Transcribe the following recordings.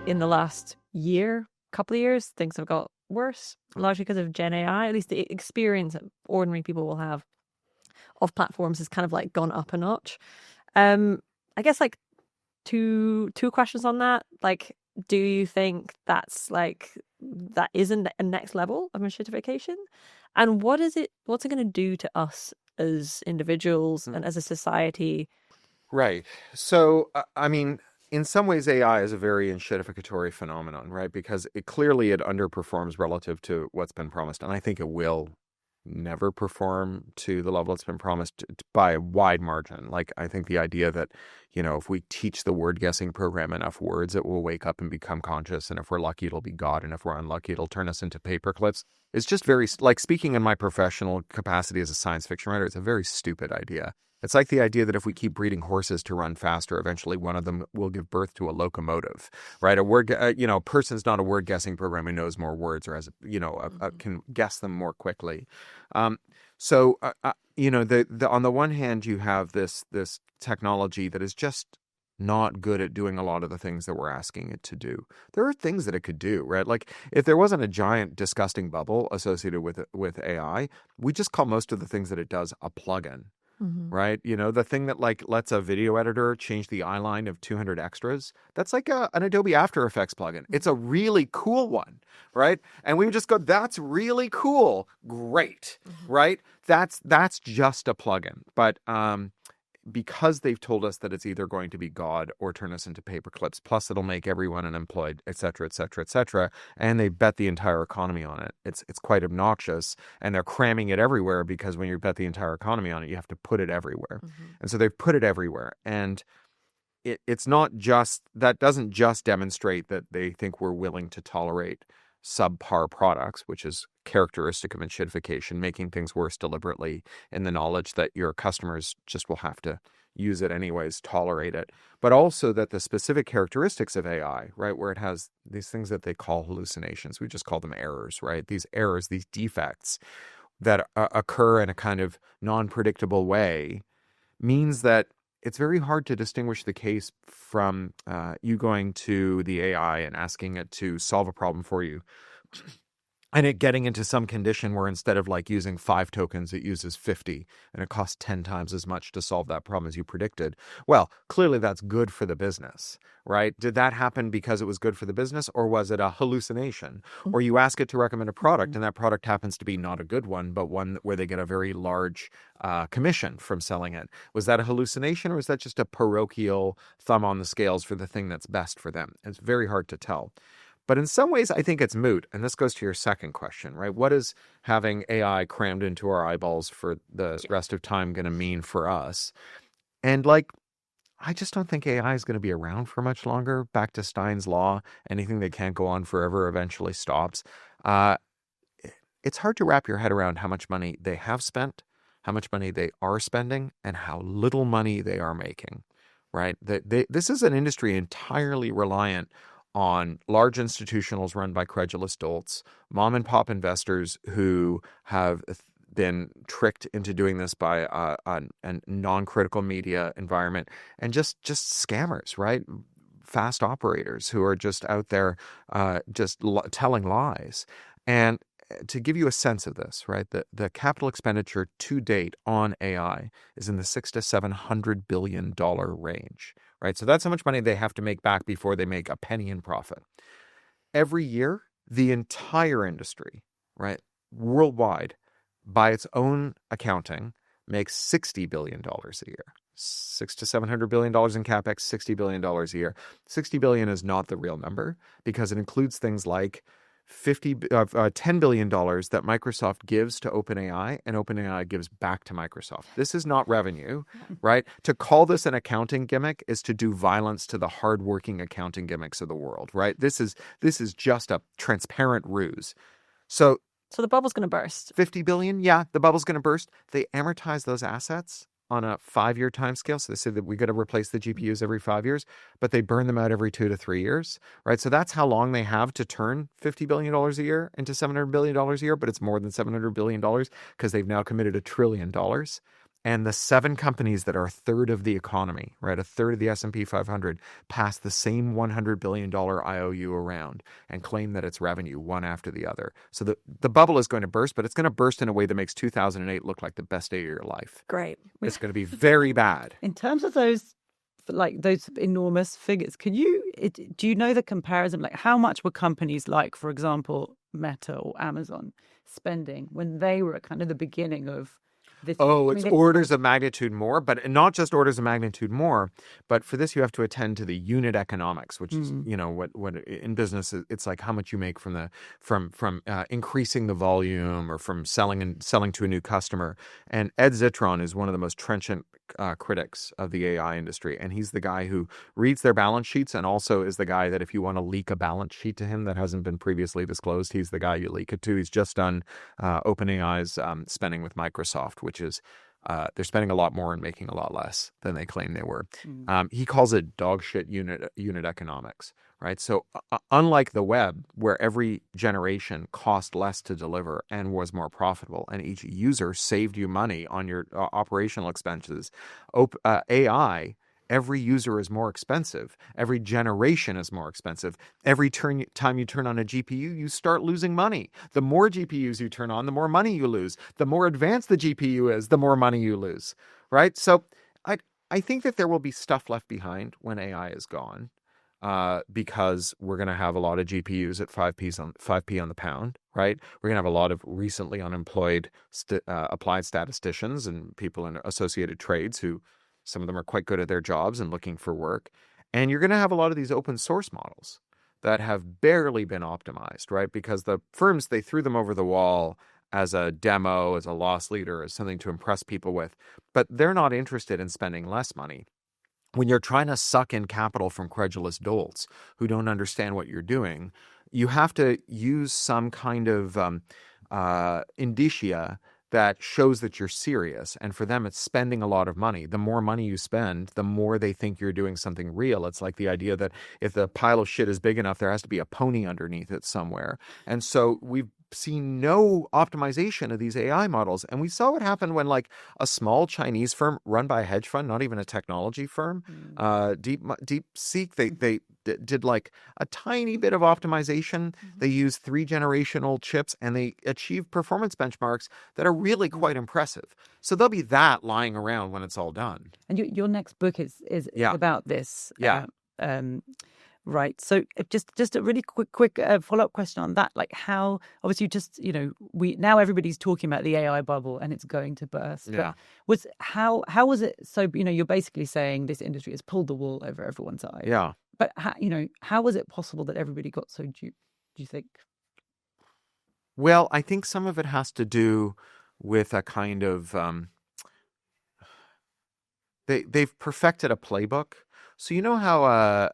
in the last couple of years, things have got worse, largely because of Gen AI. At least the experience that ordinary people will have of platforms has kind of like gone up a notch. I guess like two questions on that. Like, do you think that isn't a next level of enshittification? And what's it going to do to us as individuals and as a society? Right. So, I mean, in some ways, AI is a very enshittificatory phenomenon, right? Because it underperforms relative to what's been promised. And I think it will never perform to the level it's been promised by a wide margin. Like, I think the idea that, if we teach the word guessing program enough words, it will wake up and become conscious. And if we're lucky, it'll be God. And if we're unlucky, it'll turn us into paper clips. It's just like speaking in my professional capacity as a science fiction writer, it's a very stupid idea. It's like the idea that if we keep breeding horses to run faster, eventually one of them will give birth to a locomotive, right? Person's not a word guessing program who knows more words or can guess them more quickly. On the one hand, you have this technology that is just not good at doing a lot of the things that we're asking it to do. There are things that it could do, right? Like if there wasn't a giant, disgusting bubble associated with AI, we just call most of the things that it does a plugin. Mm-hmm. Right? The thing that like lets a video editor change the eyeline of 200 extras. That's like an Adobe After Effects plugin. It's a really cool one, right? And we would just go, that's really cool. Great. Mm-hmm. Right? That's just a plugin. But because they've told us that it's either going to be God or turn us into paper clips, plus it'll make everyone unemployed, et cetera, et cetera, et cetera, and they bet the entire economy on it. It's quite obnoxious, and they're cramming it everywhere because when you bet the entire economy on it, you have to put it everywhere. Mm-hmm. And so they've put it everywhere. And it's not just, that doesn't just demonstrate that they think we're willing to tolerate subpar products, which is characteristic of enshittification, making things worse deliberately in the knowledge that your customers just will have to use it anyways, tolerate it, but also that the specific characteristics of AI, right, where it has these things that they call hallucinations, we just call them errors, right? These errors, these defects that occur in a kind of non-predictable way means that it's very hard to distinguish the case from you going to the AI and asking it to solve a problem for you and it getting into some condition where instead of like using 5 tokens, it uses 50 and it costs 10 times as much to solve that problem as you predicted. Well, clearly that's good for the business, right? Did that happen because it was good for the business, or was it a hallucination? Or you ask it to recommend a product and that product happens to be not a good one, but one where they get a very large commission from selling it. Was that a hallucination, or was that just a parochial thumb on the scales for the thing that's best for them? It's very hard to tell. But in some ways, I think it's moot. And this goes to your second question, right? What is having AI crammed into our eyeballs for the rest of time going to mean for us? And like, I just don't think AI is going to be around for much longer. Back to Stein's law, anything that can't go on forever eventually stops. It's hard to wrap your head around how much money they have spent, how much money they are spending, and how little money they are making, right? This is an industry entirely reliant on large institutionals run by credulous dolts, mom and pop investors who have been tricked into doing this by a non-critical media environment, and just scammers, right? Fast operators who are just out there telling lies. And to give you a sense of this, right, the capital expenditure to date on AI is in the $600 to $700 billion range. Right. So that's how much money they have to make back before they make a penny in profit. Every year, the entire industry, right, worldwide, by its own accounting, makes $60 billion a year. $600 to $700 billion in capex, $60 billion a year. $60 billion is not the real number because it includes things like $10 billion that Microsoft gives to OpenAI and OpenAI gives back to Microsoft. This is not revenue, right? To call this an accounting gimmick is to do violence to the hardworking accounting gimmicks of the world, right? This is just a transparent ruse. So the bubble's going to burst. 50 billion, yeah, the bubble's going to burst. They amortize those assets on a 5-year timescale. So they say that we got to replace the GPUs every 5 years, but they burn them out every 2 to 3 years, right? So that's how long they have to turn $50 billion a year into $700 billion a year, but it's more than $700 billion because they've now committed $1 trillion. And the 7 companies that are a third of the economy, right, a third of the S&P 500, pass the same $100 billion IOU around and claim that it's revenue one after the other. So the bubble is going to burst, but it's going to burst in a way that makes 2008 look like the best day of your life. Great. It's going to be very bad. In terms of those enormous figures, do you know the comparison? Like, how much were companies like, for example, Meta or Amazon spending when they were at kind of the beginning of this? It's orders of magnitude more, but not just orders of magnitude more. But for this, you have to attend to the unit economics, which is, what in business it's like how much you make from increasing the volume or from selling to a new customer. And Ed Zitron is one of the most trenchant critics of the AI industry, and he's the guy who reads their balance sheets, and also is the guy that if you want to leak a balance sheet to him that hasn't been previously disclosed, he's the guy you leak it to. He's just done OpenAI's spending with Microsoft, which is they're spending a lot more and making a lot less than they claim they were. He calls it dog shit unit economics, right? So unlike the web, where every generation cost less to deliver and was more profitable, and each user saved you money on your operational expenses, AI, every user is more expensive. Every generation is more expensive. Every time you turn on a GPU, you start losing money. The more GPUs you turn on, the more money you lose. The more advanced the GPU is, the more money you lose, right? So I think that there will be stuff left behind when AI is gone, because we're going to have a lot of GPUs at 5p on the pound, right? We're going to have a lot of recently unemployed applied statisticians and people in associated trades who, some of them are quite good at their jobs and looking for work. And you're going to have a lot of these open source models that have barely been optimized, right? Because the firms, they threw them over the wall as a demo, as a loss leader, as something to impress people with. But they're not interested in spending less money. When you're trying to suck in capital from credulous dolts who don't understand what you're doing, you have to use some kind of indicia that shows that you're serious. And for them, it's spending a lot of money. The more money you spend, the more they think you're doing something real. It's like the idea that if the pile of shit is big enough, there has to be a pony underneath it somewhere. And so we've seen no optimization of these AI models. And we saw what happened when like a small Chinese firm run by a hedge fund, not even a technology firm, DeepSeek, they did like a tiny bit of optimization. They used 3 generational chips and they achieved performance benchmarks that are really quite impressive. So there'll be that lying around when it's all done. And your next book is about this. Right. So just a really quick follow-up question on that. Like how, obviously now everybody's talking about the AI bubble and it's going to burst. Yeah. But how was it? So, you're basically saying this industry has pulled the wool over everyone's eyes. Yeah. But how was it possible that everybody got so duped, do you think? Well, I think some of it has to do with a kind of, they've perfected a playbook. So you know how,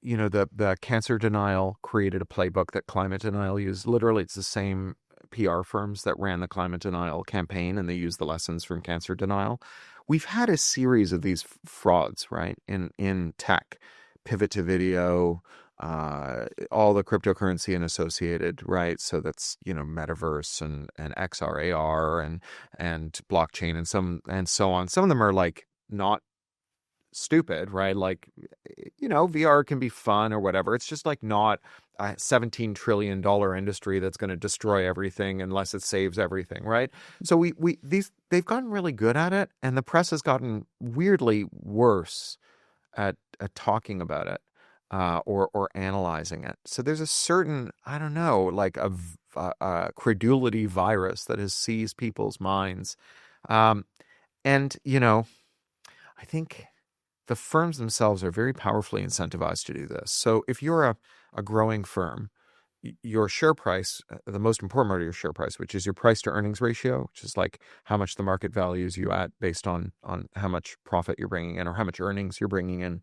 the cancer denial created a playbook that climate denial used. Literally, it's the same PR firms that ran the climate denial campaign, and they used the lessons from cancer denial. We've had a series of these frauds, right, in tech, pivot to video, all the cryptocurrency and associated, right? So that's, metaverse and XR, AR and blockchain and so on. Some of them are like not stupid, right? Like, VR can be fun or whatever. It's just like not a $17 trillion industry that's going to destroy everything unless it saves everything, right? So they've gotten really good at it, and the press has gotten weirdly worse at talking about it or analyzing it. So there's a certain, I don't know, like a credulity virus that has seized people's minds. And, I think the firms themselves are very powerfully incentivized to do this. So if you're a growing firm, your share price, the most important part of your share price, which is your price to earnings ratio, which is like how much the market values you at based on how much profit you're bringing in or how much earnings you're bringing in,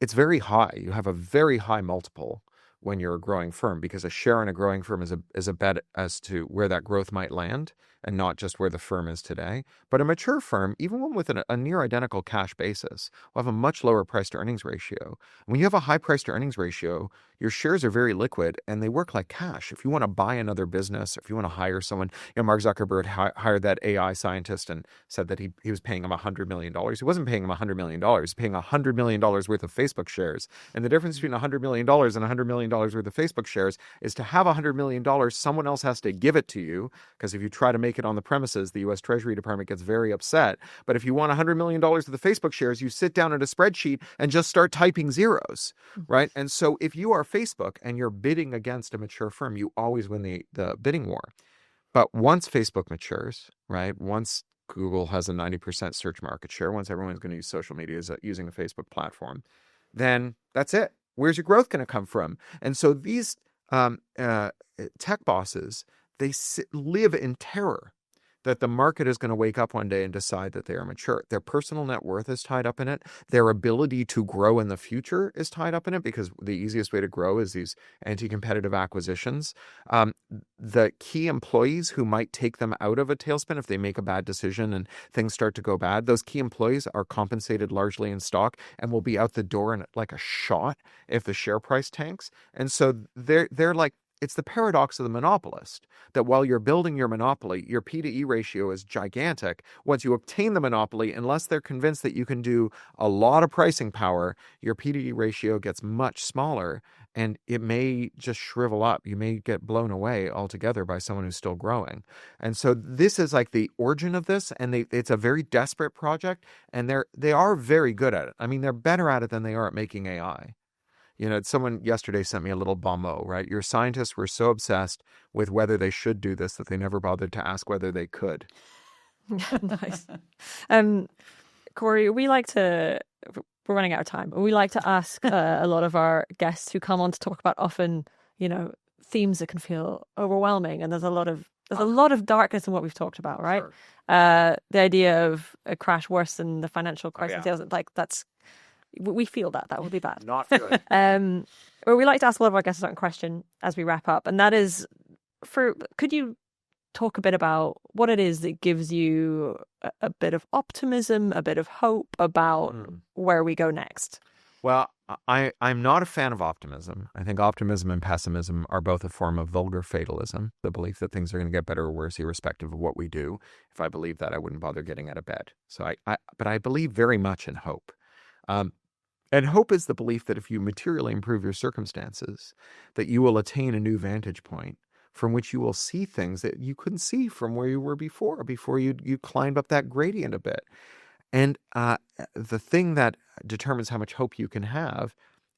it's very high. You have a very high multiple when you're a growing firm, because a share in a growing firm is a bet as to where that growth might land, and not just where the firm is today. But a mature firm, even one with a near identical cash basis, will have a much lower price to earnings ratio. When you have a high price to earnings ratio, your shares are very liquid and they work like cash. If you want to buy another business, or if you want to hire someone, Mark Zuckerberg hired that AI scientist and said that he was paying him $100 million. He wasn't paying him $100 million. He was paying $100 million worth of Facebook shares. And the difference between $100 million and $100 million worth of Facebook shares is to have $100 million, someone else has to give it to you, because if you try to make it on the premises, the U.S. Treasury Department gets very upset. But if you want $100 million worth of Facebook shares, you sit down at a spreadsheet and just start typing zeros, right? And so if you are Facebook and you're bidding against a mature firm, you always win the bidding war. But once Facebook matures, right, once Google has a 90% search market share, once everyone's going to use social media using the Facebook platform, then that's it. Where's your growth going to come from? And so these tech bosses, they live in terror that the market is going to wake up one day and decide that they are mature. Their personal net worth is tied up in it. Their ability to grow in the future is tied up in it, because the easiest way to grow is these anti-competitive acquisitions. The key employees who might take them out of a tailspin if they make a bad decision and things start to go bad, those key employees are compensated largely in stock and will be out the door in like a shot if the share price tanks. And so they're like, it's the paradox of the monopolist, that while you're building your monopoly, your P to E ratio is gigantic. Once you obtain the monopoly, unless they're convinced that you can do a lot of pricing power, your P to E ratio gets much smaller and it may just shrivel up. You may get blown away altogether by someone who's still growing. And so this is like the origin of this, and it's a very desperate project, and they are very good at it. I mean, they're better at it than they are at making AI. Someone yesterday sent me a little bonmot, right? Your scientists were so obsessed with whether they should do this that they never bothered to ask whether they could. Nice. Cory, we're running out of time. We like to ask a lot of our guests who come on to talk about often, themes that can feel overwhelming. And there's a lot of darkness in what we've talked about, right? Sure. The idea of a crash worse than the financial crisis, we feel that would be bad. Not good. Well, we like to ask a lot of our guests a certain question as we wrap up, and that is, could you talk a bit about what it is that gives you a bit of optimism, a bit of hope about where we go next? Well, I'm not a fan of optimism. I think optimism and pessimism are both a form of vulgar fatalism, the belief that things are going to get better or worse irrespective of what we do. If I believed that, I wouldn't bother getting out of bed. So but I believe very much in hope. And hope is the belief that if you materially improve your circumstances, that you will attain a new vantage point from which you will see things that you couldn't see from where you were before you climbed up that gradient a bit. And the thing that determines how much hope you can have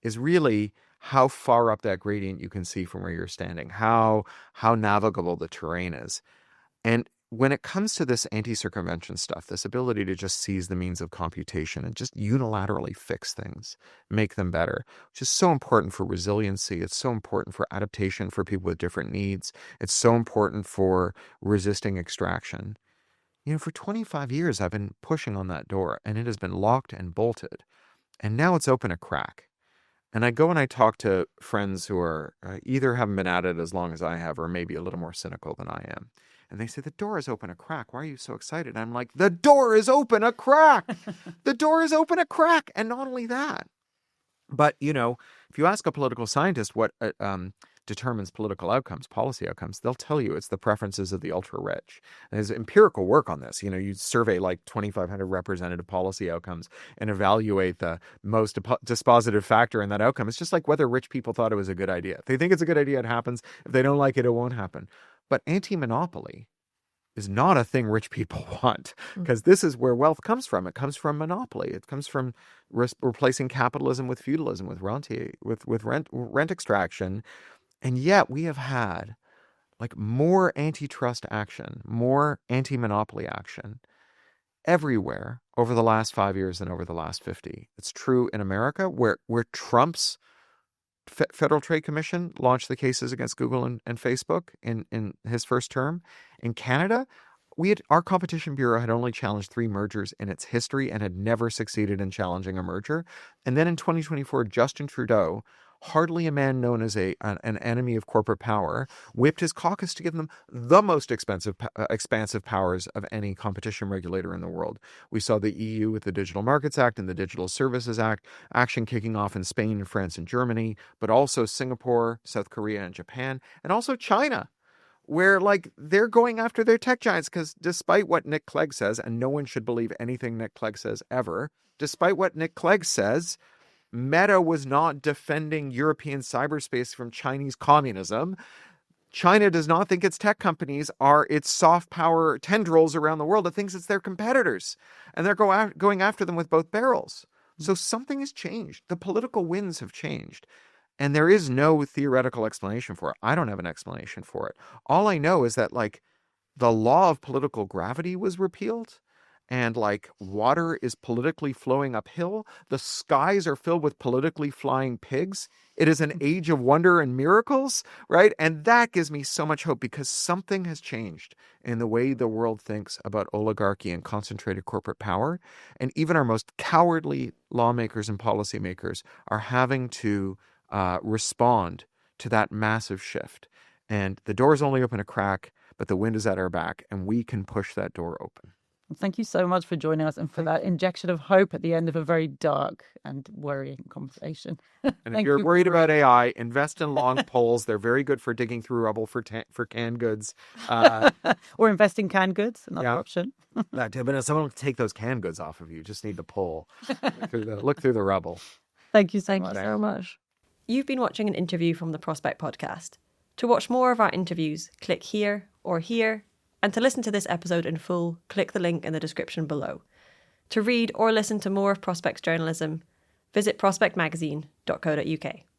is really how far up that gradient you can see from where you're standing, how navigable the terrain is. And when it comes to this anti-circumvention stuff, this ability to just seize the means of computation and just unilaterally fix things, make them better, which is so important for resiliency. It's so important for adaptation for people with different needs. It's so important for resisting extraction. For 25 years, I've been pushing on that door, and it has been locked and bolted. And now it's open a crack. And I go and I talk to friends who are either haven't been at it as long as I have, or maybe a little more cynical than I am. And they say, the door is open a crack. Why are you so excited? I'm like, the door is open a crack. The door is open a crack. And not only that, but, if you ask a political scientist what determines political outcomes, policy outcomes, they'll tell you it's the preferences of the ultra-rich. There's empirical work on this. You survey like 2,500 representative policy outcomes and evaluate the most dispositive factor in that outcome. It's just like whether rich people thought it was a good idea. If they think it's a good idea, it happens. If they don't like it, it won't happen. But anti-monopoly is not a thing rich people want, because this is where wealth comes from. It comes from monopoly. It comes from replacing capitalism with feudalism, with rent extraction. And yet we have had like more antitrust action, more anti-monopoly action everywhere over the last 5 years than over the last 50. It's true in America, where Trump's Federal Trade Commission launched the cases against Google and Facebook in his first term. In Canada, our Competition Bureau had only challenged 3 mergers in its history and had never succeeded in challenging a merger. And then in 2024, Justin Trudeau hardly a man known as an enemy of corporate power, whipped his caucus to give them the most expansive powers of any competition regulator in the world. We saw the EU with the Digital Markets Act and the Digital Services Act, action kicking off in Spain, France, and Germany, but also Singapore, South Korea, and Japan, and also China, where like they're going after their tech giants, because despite what Nick Clegg says, and no one should believe anything Nick Clegg says ever, despite what Nick Clegg says, Meta was not defending European cyberspace from Chinese communism. China does not think its tech companies are its soft power tendrils around the world. It thinks it's their competitors, and they're going after them with both barrels. So something has changed. The political winds have changed. And there is no theoretical explanation for it. I don't have an explanation for it. All I know is that like the law of political gravity was repealed, and like water is politically flowing uphill. The skies are filled with politically flying pigs. It is an age of wonder and miracles, right? And that gives me so much hope, because something has changed in the way the world thinks about oligarchy and concentrated corporate power. And even our most cowardly lawmakers and policymakers are having to respond to that massive shift. And the door is only open a crack, but the wind is at our back, and we can push that door open. Thank you so much for joining us and for that injection of hope at the end of a very dark and worrying conversation. And if you're worried about AI, invest in long poles. They're very good for digging through rubble for canned goods. Or invest in canned goods, another option. That too. But if someone will take those canned goods off of you, just need the pole. Look through the rubble. Thank you so Thank much. you so much. You've been watching an interview from the Prospect Podcast. To watch more of our interviews, click here or here. And to listen to this episode in full, click the link in the description below. To read or listen to more of Prospect's journalism, visit prospectmagazine.co.uk.